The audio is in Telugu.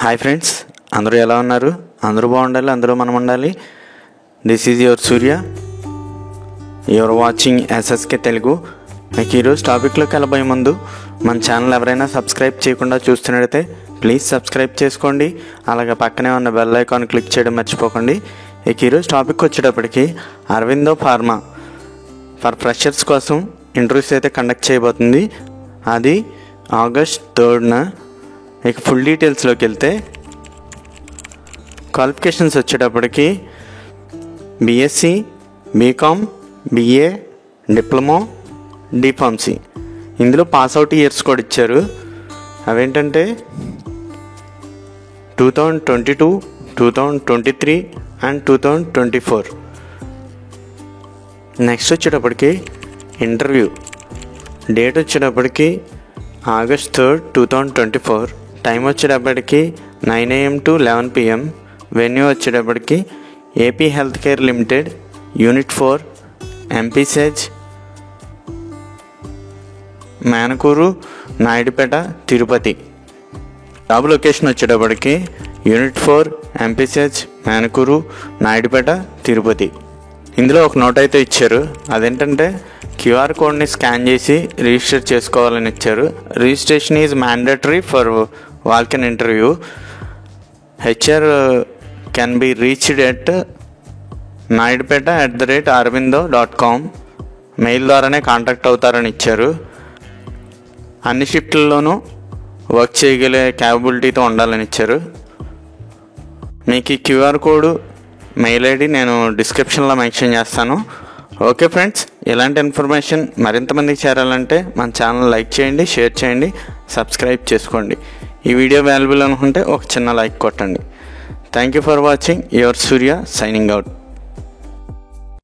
హాయ్ ఫ్రెండ్స్, అందరూ ఎలా ఉన్నారు? అందరూ బాగుండాలి, అందరూ మనం ఉండాలి. This is your Surya. Your watching SSK Telugu. మీకు ఈరోజు టాపిక్లోకి వెళ్ళబోయే ముందు మన ఛానల్ ఎవరైనా సబ్స్క్రైబ్ చేయకుండా చూస్తున్నట్టయితే ప్లీజ్ సబ్స్క్రైబ్ చేసుకోండి. అలాగే పక్కనే ఉన్న బెల్ ఐకాన్ క్లిక్ చేయడం మర్చిపోకండి. ఇక ఈరోజు టాపిక్ వచ్చేటప్పటికి అరవిందో ఫార్మా ఫర్ ఫ్రెషర్స్ కోసం ఇంటర్వ్యూస్ అయితే కండక్ట్ చేయబోతుంది. అది ఆగస్ట్ 3న. ఇక ఫుల్ డీటెయిల్స్లోకి వెళ్తే క్వాలిఫికేషన్స్ వచ్చేటప్పటికి BSc, BCom, BA, diploma, D pharmacy. ఇందులో పాస్అవుట్ ఇయర్స్ కూడా ఇచ్చారు. అవేంటంటే 2022, 2023 అండ్ 2024. నెక్స్ట్ వచ్చేటప్పటికి ఇంటర్వ్యూ డేట్ వచ్చేటప్పటికి ఆగస్ట్ 3rd, 2024. టైం వచ్చేటప్పటికి 9 AM to 11 PM. వెన్యూ వచ్చేటప్పటికి AP health care limited, unit 4, MPSEZ, Menakuru, Naidupeta, Tirupati. Job location వచ్చేటప్పటికి యూనిట్ 4, ఎంపీసెజ్, మేనకూరు, నాయుడుపేట, తిరుపతి. ఇందులో ఒక నోట్ అయితే ఇచ్చారు. అదేంటంటే క్యూఆర్ కోడ్ని స్కాన్ చేసి రిజిస్టర్ చేసుకోవాలని ఇచ్చారు. Registration is mandatory for walk-in interview. HR can be reached at naidupeta@arvindo.com. Mail ద్వారానే కాంటాక్ట్ అవుతారని ఇచ్చారు. అన్ని షిఫ్ట్లలోనూ వర్క్ చేయగలిగే క్యాపబిలిటీతో ఉండాలని ఇచ్చారు. మీకు ఈ క్యూఆర్ కోడ్, మెయిల్ ఐడి నేను డిస్క్రిప్షన్లో మెన్షన్ చేస్తాను. ఓకే ఫ్రెండ్స్, ఇలాంటి ఇన్ఫర్మేషన్ మరింతమందికి చేరాలంటే మన ఛానల్ లైక్ చేయండి, షేర్ చేయండి, సబ్స్క్రైబ్ చేసుకోండి. ఈ వీడియో వాల్యుబుల్ అనుకుంటే ఒక చిన్న లైక్ కొట్టండి. Thank you for watching. Your Surya signing out.